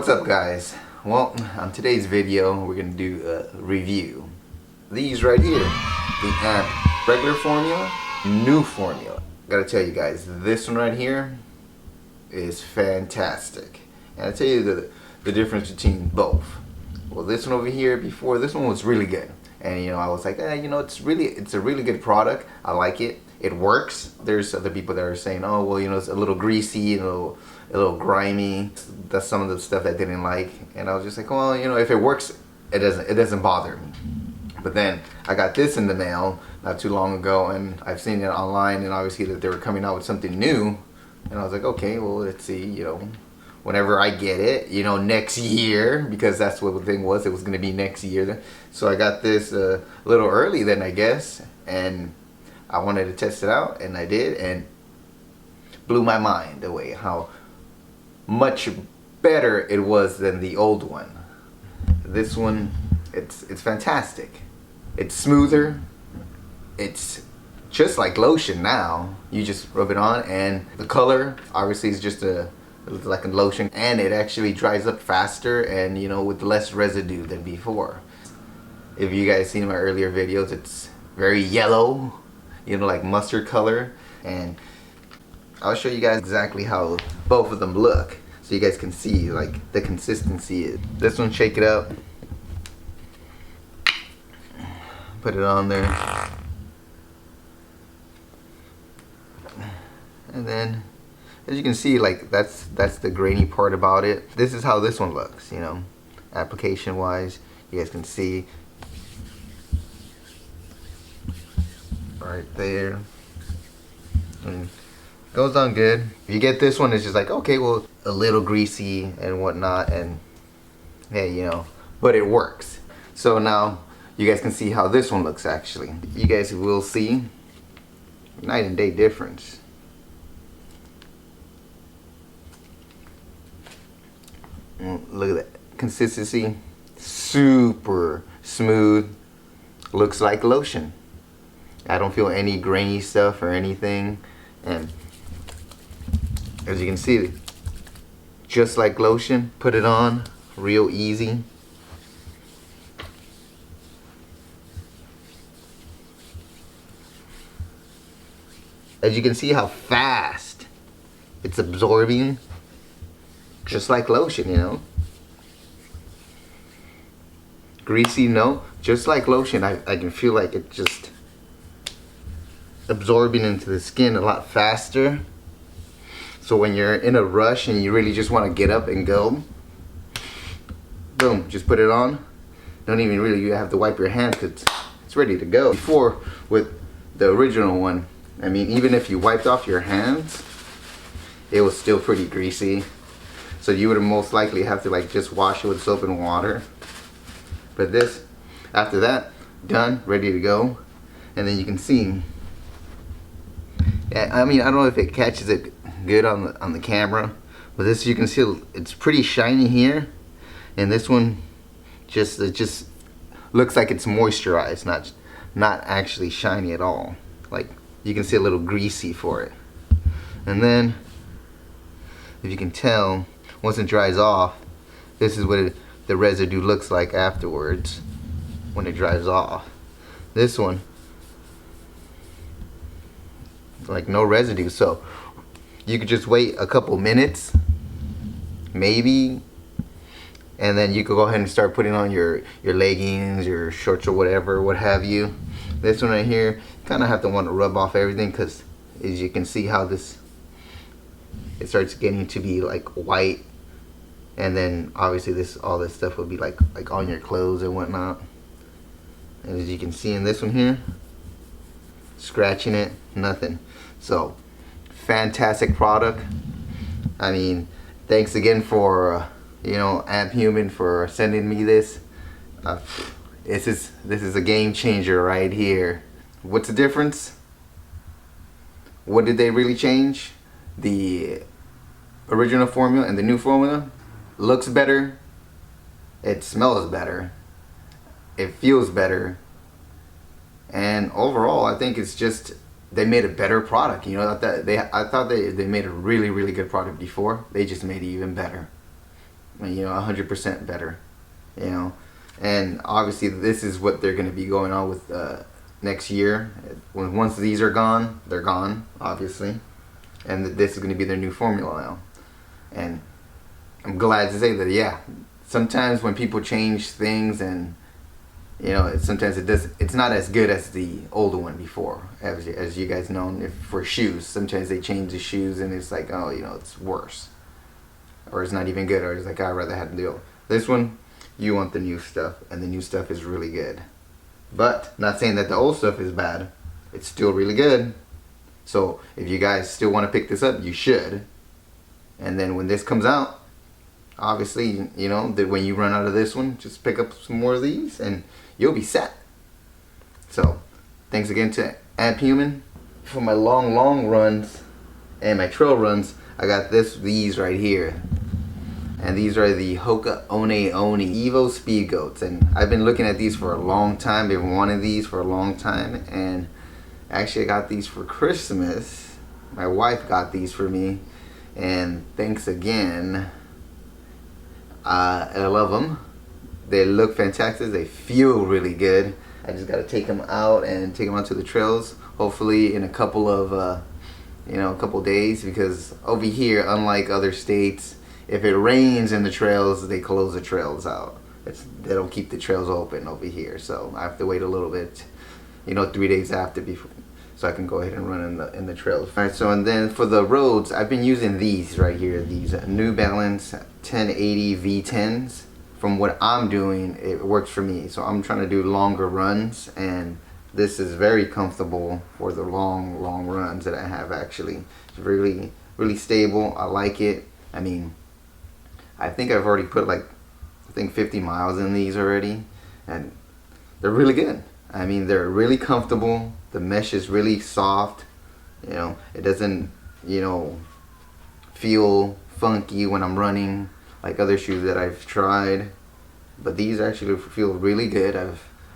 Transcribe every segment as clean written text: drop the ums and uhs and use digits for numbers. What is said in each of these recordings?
What's up, guys? Well, on today's video we're gonna do a review. These right here, the AMP regular formula, new formula. Gotta tell you guys, this one right here is fantastic. And I'll tell you the difference between both. Well, this one over here before, this one was really good. And I was like, it's a really good product. I like it. It works. There's other people that are saying, oh, well, it's a little greasy, a little grimy. That's some of the stuff I didn't like. And I was just like, well, if it works, it doesn't bother me. But then I got this in the mail not too long ago, and I've seen it online, and obviously that they were coming out with something new. And I was like, okay, well, let's see, whenever I get it, next year, because that's what the thing was. It was going to be next year. So I got this a little early then, I guess, and I wanted to test it out, and I did, and blew my mind away how much better it was than the old one. This one, it's fantastic. It's smoother. It's just like lotion now. You just rub it on, and the color obviously is just like a lotion, and it actually dries up faster and with less residue than before. If you guys seen my earlier videos, it's very yellow, like mustard color, and I'll show you guys exactly how both of them look so you guys can see like the consistency. This one, shake it up, put it on there, and then as you can see, like that's the grainy part about it. This is how this one looks, application wise. You guys can see right there, and goes on good. If you get this one, it's just like, okay, well, a little greasy and whatnot, and hey, but it works. So now you guys can see how this one looks. Actually, you guys will see night and day difference. Look at that consistency, super smooth, looks like lotion. I don't feel any grainy stuff or anything, and as you can see, just like lotion. Put it on real easy. As you can see how fast it's absorbing, just like lotion, Greasy, no, just like lotion. I can feel like it just absorbing into the skin a lot faster. So when you're in a rush and you really just want to get up and go, boom, just put it on. Don't even really have to wipe your hands because it's ready to go. Before, with the original one, I mean, even if you wiped off your hands, it was still pretty greasy. So you would most likely have to like just wash it with soap and water. But this, after that, done, ready to go. And then you can see, I mean, I don't know if it catches it good on the camera, but this, you can see it's pretty shiny here, and this one it just looks like it's moisturized, not actually shiny at all. Like, you can see a little greasy for it. And then if you can tell, once it dries off, this is what the residue looks like afterwards when it dries off. This one, like no residue, so you could just wait a couple minutes maybe, and then you could go ahead and start putting on your leggings, your shorts, or whatever, what have you. This one right here, kind of have to want to rub off everything, because as you can see how it starts getting to be like white, and then obviously all this stuff will be like on your clothes and whatnot. And as you can see in this one here, scratching it, nothing. So fantastic product. I mean, thanks again for AMP Human for sending me this. This is a game changer right here. What's the difference? What did they really change? The original formula and the new formula. Looks better, it smells better, it feels better, and overall I think it's just they made a better product. I thought they made a really good product before. They just made it even better. you know, 100% better, you know. And obviously this is what they're going to be going on with next year. Once these are gone, they're gone, obviously, and this is going to be their new formula now. And I'm glad to say that, yeah, sometimes when people change things, and you know, sometimes it's not as good as the older one before, as you guys know. If for shoes, sometimes they change the shoes and it's like, oh, you know, it's worse, or it's not even good, or it's like, I'd rather have the deal. This one, you want the new stuff, and the new stuff is really good. But not saying that the old stuff is bad, it's still really good. So if you guys still want to pick this up, you should. And then when this comes out, obviously, you know, that when you run out of this one, just pick up some more of these and you'll be set. So thanks again to AmpHuman. For my long runs and my trail runs, I got these right here. And these are the Hoka One Oni Evo Speed Goats. And I've been looking at these for a long time, been wanting these for a long time. And actually I got these for Christmas. My wife got these for me. And thanks again. I love them. They look fantastic. They feel really good. I just got to take them out and take them out to the trails. Hopefully in a couple of, you know, a couple days, because over here, unlike other states, if it rains in the trails, they close the trails out. They don't keep the trails open over here. So I have to wait a little bit, you know, 3 days after before, so I can go ahead and run in the trails. All right, so and then for the roads, I've been using these right here, these New Balance 1080 V10s. From what I'm doing, it works for me. So I'm trying to do longer runs, and this is very comfortable for the long runs that I have. Actually, it's really stable. I like it. I mean, I think I've already put like, I think 50 miles in these already, and they're really good. I mean, they're really comfortable. The mesh is really soft. You know, it doesn't, you know, feel funky when I'm running like other shoes that I've tried. But these actually feel really good. I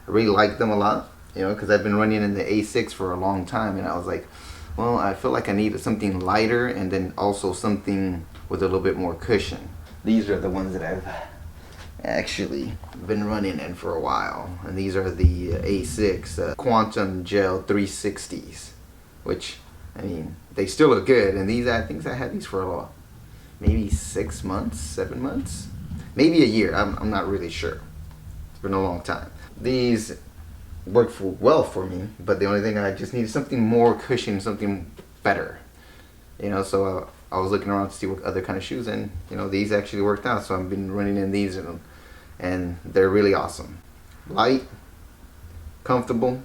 really like them a lot, you know, because I've been running in the A6 for a long time, and I was like, well, I feel like I needed something lighter and then also something with a little bit more cushion. These are the ones that I've actually been running in for a while, and these are the A6 Quantum Gel 360s, which, I mean, they still look good. And these, I think I had these for maybe 6 months, 7 months, maybe a year. I'm not really sure. It's been a long time. These worked well for me, but the only thing, I just needed something more cushion, something better, you know. So I was looking around to see what other kind of shoes, and you know, these actually worked out. So I've been running in these, and they're really awesome. Light, comfortable.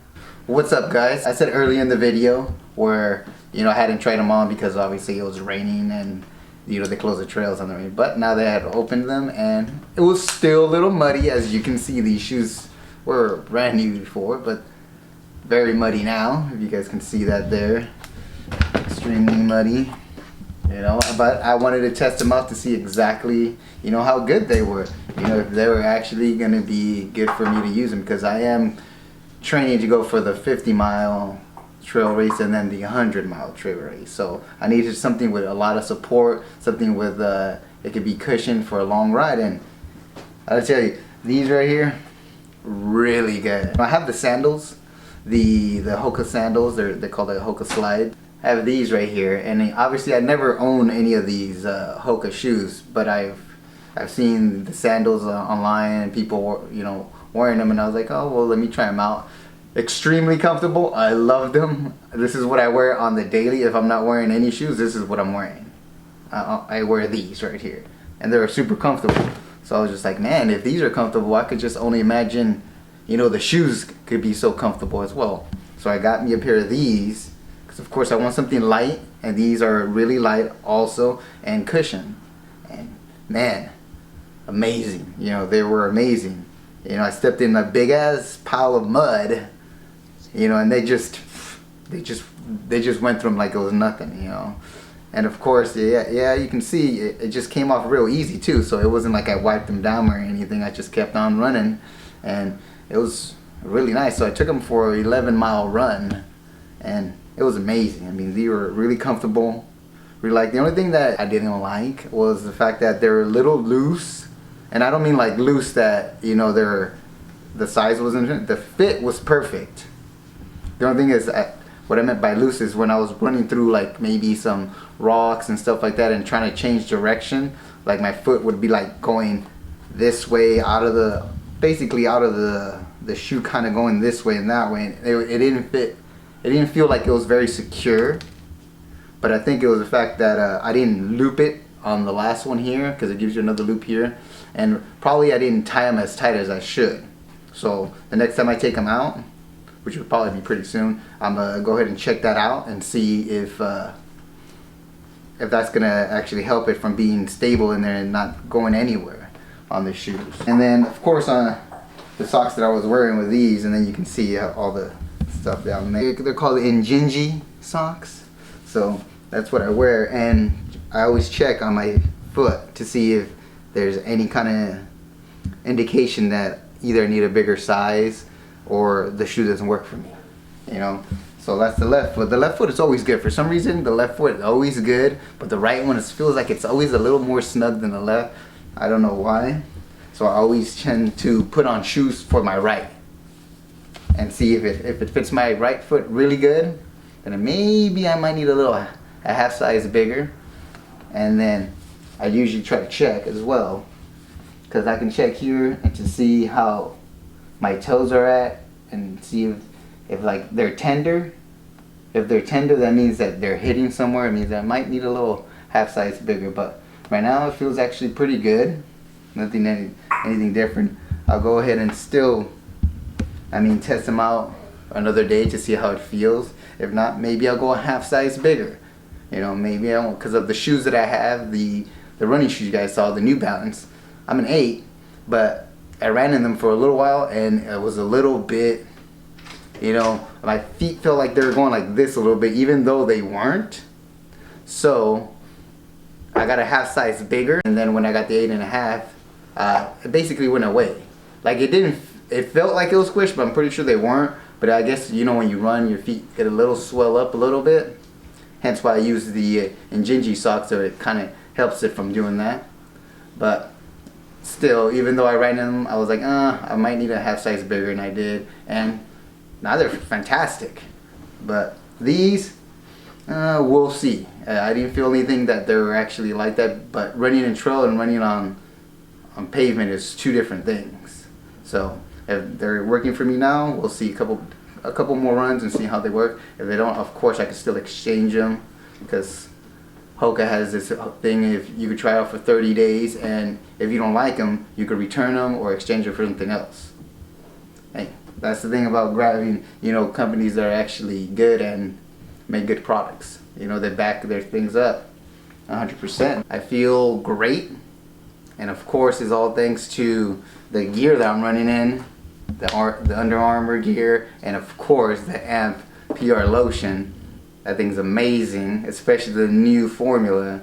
What's up, guys? I said earlier in the video where, you know, I hadn't tried them on because obviously it was raining and, you know, they closed the trails on the rain. But now they had opened them, and it was still a little muddy. As you can see, these shoes were brand new before, but very muddy now. If you guys can see that there, extremely muddy. You know, but I wanted to test them out to see exactly, you know, how good they were. You know, if they were actually going to be good for me to use them, because I am training to go for the 50-mile trail race and then the 100-mile trail race. So I needed something with a lot of support, something with it could be cushioned for a long ride. And I'll tell you, these right here, really good. I have the sandals, the Hoka sandals. They're called the Hoka Slide. I have these right here, and obviously I never own any of these Hoka shoes, but I've seen the sandals online and people, you know, wearing them, and I was like, oh well, let me try them out. Extremely comfortable. I love them. This is what I wear on the daily. If I'm not wearing any shoes, this is what I'm wearing. I wear these right here, and they're super comfortable. So I was just like, man, if these are comfortable, I could just only imagine, you know, the shoes could be so comfortable as well. So I got me a pair of these. Of course I want something light, and these are really light also, and cushion. And man, amazing. You know, they were amazing. You know, I stepped in a big ass pile of mud, you know, and they just went through them like it was nothing, you know. And of course, yeah, you can see it just came off real easy too. So it wasn't like I wiped them down or anything. I just kept on running, and it was really nice. So I took them for an 11-mile run, and it was amazing. I mean, they were really comfortable. Really, like, the only thing that I didn't like was the fact that they were a little loose And I don't mean like loose that, you know, the size wasn't, the fit was perfect. The only thing is, what I meant by loose is when I was running through like maybe some rocks and stuff like that and trying to change direction, like my foot would be like going this way out of the, basically out of the shoe, kind of going this way and that way. And it didn't fit. It didn't feel like it was very secure. But I think it was the fact that I didn't loop it on the last one here, because it gives you another loop here. And probably I didn't tie them as tight as I should. So the next time I take them out, which will probably be pretty soon, I'm gonna go ahead and check that out and see if that's gonna actually help it from being stable in there and not going anywhere on the shoes. And then of course on the socks that I was wearing with these, and then you can see all the stuff down there. They're called Injinji socks. So that's what I wear, and I always check on my foot to see if there's any kind of indication that either I need a bigger size or the shoe doesn't work for me, you know. So that's the left foot. The left foot is always good. For some reason, the left foot is always good, but the right one feels like it's always a little more snug than the left. I don't know why. So I always tend to put on shoes for my right and see if it fits my right foot really good. Then maybe I might need a half size bigger. And then I usually try to check as well, because I can check here and to see how my toes are at, and see if like they're tender. If they're tender, that means that they're hitting somewhere. It means that I might need a little half size bigger. But right now it feels actually pretty good. Nothing anything different. I'll go ahead and still, test them out another day to see how it feels. If not, maybe I'll go a half size bigger. You know, maybe I won't, because of the shoes that I have, the running shoes you guys saw, the New Balance. I'm an 8, but I ran in them for a little while and it was a little bit, you know, my feet felt like they were going like this a little bit, even though they weren't. So I got a half size bigger, and then when I got the 8.5, it basically went away. Like it felt like it was squished, but I'm pretty sure they weren't. But I guess, you know, when you run, your feet get a little swell up a little bit. Hence why I use the Injinji socks, so it kind of helps it from doing that. But still, even though I ran in them, I was like, I might need a half size bigger, and I did. And now they're fantastic. But these, we'll see. I didn't feel anything that they were actually like that. But running in trail and running on pavement is two different things. So if they're working for me now, we'll see a couple more runs and see how they work. If they don't, of course I can still exchange them, because Hoka has this thing, if you could try out for 30 days, and if you don't like them, you could return them or exchange them for something else. Hey, that's the thing about grabbing, you know, companies that are actually good and make good products. You know, they back their things up 100%. I feel great, and of course it's all thanks to the gear that I'm running in, the Under Armour gear, and of course the AMP PR lotion. That thing's amazing, especially the new formula.